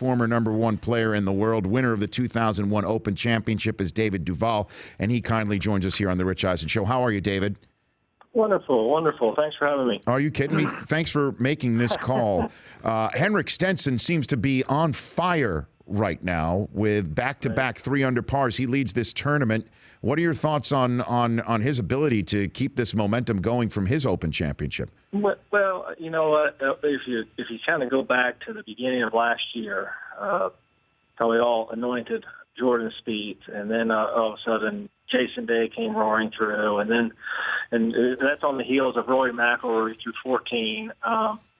former #1 player in the world, winner of the 2001 Open Championship is David Duval, and he kindly joins us here on the Rich Eisen Show. How are you, David? Wonderful, wonderful. Thanks for having me. Are you kidding me? Thanks for making this call. Henrik Stenson seems to be on fire right now with back-to-back 3 under pars. He leads this tournament. What are your thoughts on his ability to keep this momentum going from his Open Championship? Well, you know what? If you kind of go back to the beginning of last year, probably all anointed Jordan Spieth, and then all of a sudden Jason Day came roaring through, and that's on the heels of Rory McIlroy through 14.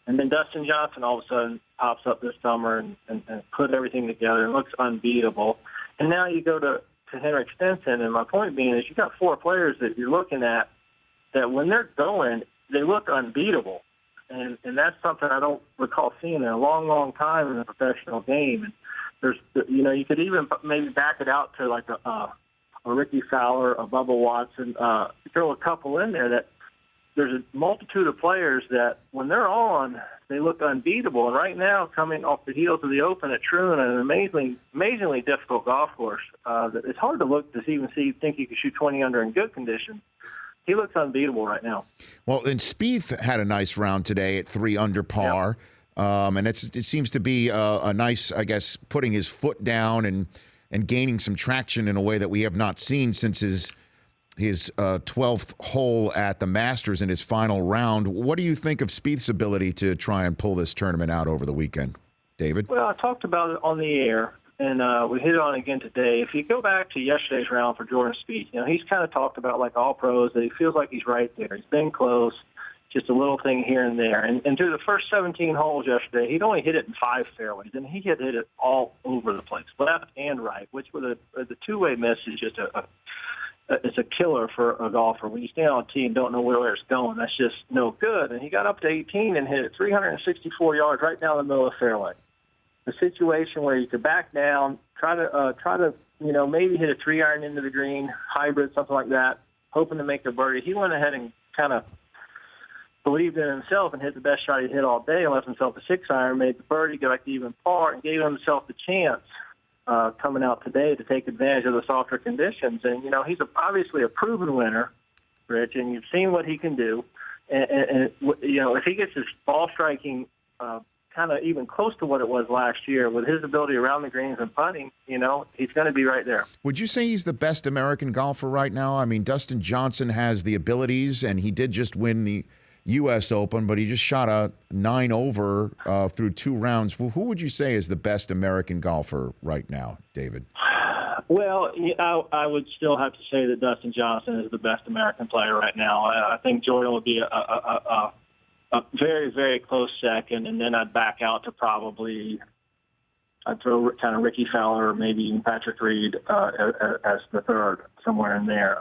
And then Dustin Johnson all of a sudden pops up this summer and put everything together. It looks unbeatable. And now you go to Henrik Stenson, and my point being is you've got 4 players that you're looking at that when they're going, they look unbeatable. And that's something I don't recall seeing in a long, long time in the professional game. And there's, you know, you could even maybe back it out to like a Ricky Fowler, a Bubba Watson, throw a couple in there that there's a multitude of players that when they're on, they look unbeatable. And right now, coming off the heels of the Open at Troon, an amazingly difficult golf course, it's hard to look to even think you can shoot 20 under in good conditions. He looks unbeatable right now. Well, and Spieth had a nice round today at 3 under par. Yep. And it seems to be a nice, I guess, putting his foot down and gaining some traction in a way that we have not seen since his 12th hole at the Masters in his final round. What do you think of Spieth's ability to try and pull this tournament out over the weekend, David? Well, I talked about it on the air, and we hit it on again today. If you go back to yesterday's round for Jordan Spieth, you know, he's kind of talked about, like all pros, that he feels like he's right there. He's been close, just a little thing here and there. And through the first 17 holes yesterday, he'd only hit it in 5 fairways, and he had hit it all over the place, left and right, which with the two-way miss is just it's a killer for a golfer. When you stand on a tee and don't know where it's going, that's just no good. And he got up to 18 and hit it 364 yards right down the middle of the fairway. A situation where you could back down, try to you know, maybe hit a 3-iron into the green, hybrid, something like that, hoping to make a birdie. He went ahead and kind of believed in himself and hit the best shot he'd hit all day and left himself a 6-iron, made the birdie, got back to even par, and gave himself the chance coming out today to take advantage of the softer conditions. And, you know, he's obviously a proven winner, Rich, and you've seen what he can do. And you know, if he gets his ball striking kind of even close to what it was last year with his ability around the greens and putting, you know, he's going to be right there. Would you say he's the best American golfer right now? I mean, Dustin Johnson has the abilities, and he did just win the U.S. Open, but he just shot a 9 over through 2 rounds. Well, who would you say is the best American golfer right now, David? Well, I would still have to say that Dustin Johnson is the best American player right now. I think Jordan would be a very, very close second, and then I'd back out to I'd throw kind of Ricky Fowler or maybe even Patrick Reed as the third, somewhere in there.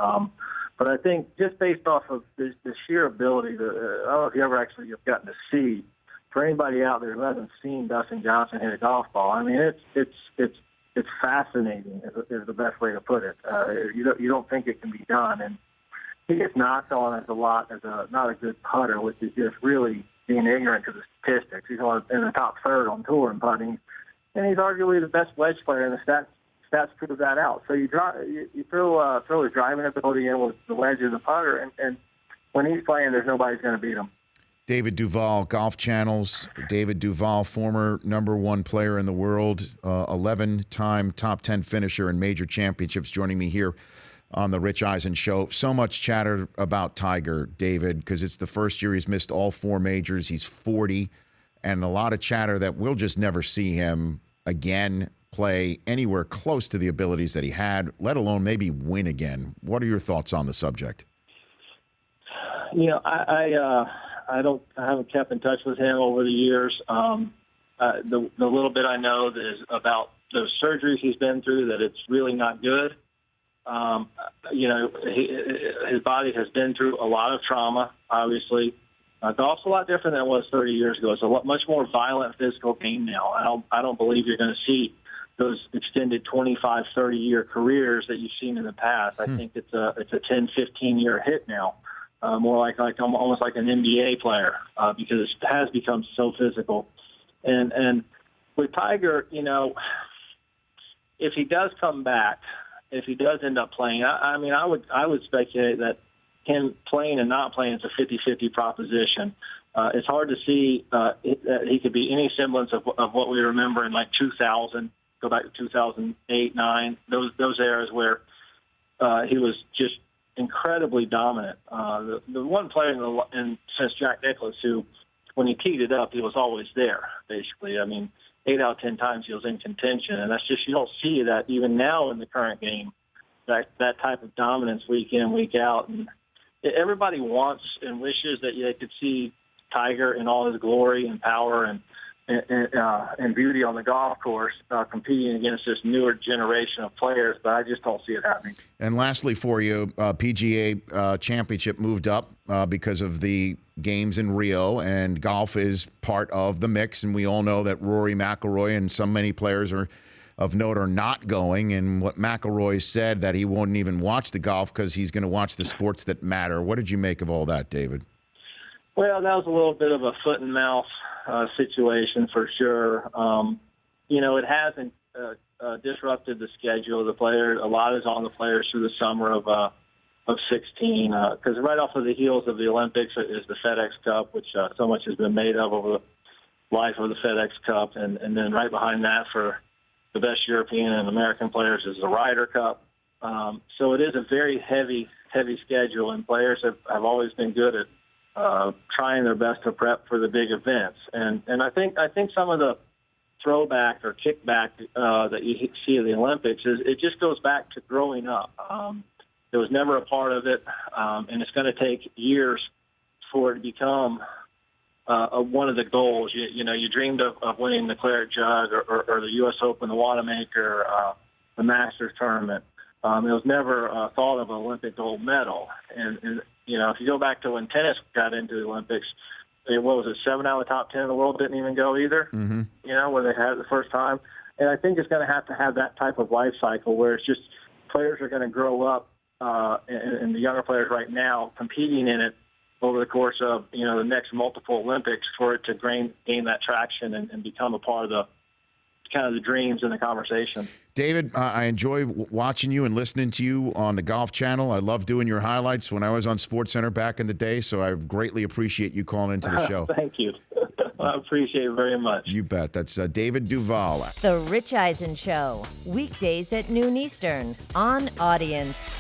But I think just based off of the sheer ability, I don't know if you ever actually have gotten to see, for anybody out there who hasn't seen Dustin Johnson hit a golf ball, I mean, it's fascinating is the best way to put it. You don't think it can be done, and he gets knocked on as not a good putter, which is just really being ignorant to the statistics. He's in the top third on tour in putting, and he's arguably the best wedge player in the stats prove that out. So you throw his driving ability in with the wedge of the putter, and when he's playing, there's nobody's going to beat him. David Duval, Golf Channel's David Duval, former #1 player in the world, 11-time top 10 finisher in major championships, joining me here on the Rich Eisen Show. So much chatter about Tiger, David, because it's the first year he's missed all 4 majors. He's 40, and a lot of chatter that we'll just never see him again play anywhere close to the abilities that he had, let alone maybe win again. What are your thoughts on the subject? You know, I haven't kept in touch with him over the years. The little bit I know is about those surgeries he's been through, that it's really not good. You know, his body has been through a lot of trauma, obviously. Golf's a lot different than it was 30 years ago. It's a much more violent physical game now. I don't believe you're going to see those extended 25, 30-year careers that you've seen in the past. I think it's a 10, 15-year hit now, more like almost like an NBA player, because it has become so physical. And with Tiger, if he does come back, if he does end up playing, I would speculate that him playing and not playing is a 50-50 proposition. It's hard to see that he could be any semblance of what we remember in like 2000, go back to 2008, 9, those eras where he was just incredibly dominant. The one player since Jack Nicklaus who, when he teed it up, he was always there, basically. I mean, 8 out of 10 times he was in contention, and that's just, you don't see that even now in the current game, that type of dominance week in, week out. And everybody wants and wishes that they could see Tiger in all his glory and power and beauty on the golf course, competing against this newer generation of players, but I just don't see it happening. And lastly for you, PGA Championship moved up because of the games in Rio, and golf is part of the mix, and we all know that Rory, McIlroy, and so many players of note are not going, and what McIlroy said that he won't even watch the golf because he's going to watch the sports that matter. What did you make of all that, David? Well, that was a little bit of a foot and mouth situation for sure. It hasn't disrupted the schedule of the players. A lot is on the players through the summer of 16, because right off of the heels of the Olympics is the FedEx Cup, which so much has been made of over the life of the FedEx Cup, and then right behind that for the best European and American players is the Ryder Cup. So it is a very heavy schedule, and players have always been good at trying their best to prep for the big events. And I think some of the throwback or kickback that you see of the Olympics is it just goes back to growing up. It was never a part of it, and it's going to take years for it to become one of the goals. You dreamed of winning the Claret Jug or the U.S. Open, the Wanamaker, the Masters tournament. It was never thought of an Olympic gold medal. And if you go back to when tennis got into the Olympics, what was it, 7 out of the top 10 in the world didn't even go either, when they had it the first time. And I think it's going to have that type of life cycle where it's just players are going to grow up, and the younger players right now competing in it over the course of, the next multiple Olympics for it to gain that traction and become a part of the kind of the dreams and the conversation. David, I enjoy watching you and listening to you on the Golf Channel. I love doing your highlights when I was on SportsCenter back in the day, so I greatly appreciate you calling into the show. Thank you. I appreciate it very much. You bet. That's David Duval. The Rich Eisen Show, weekdays at noon Eastern on Audience.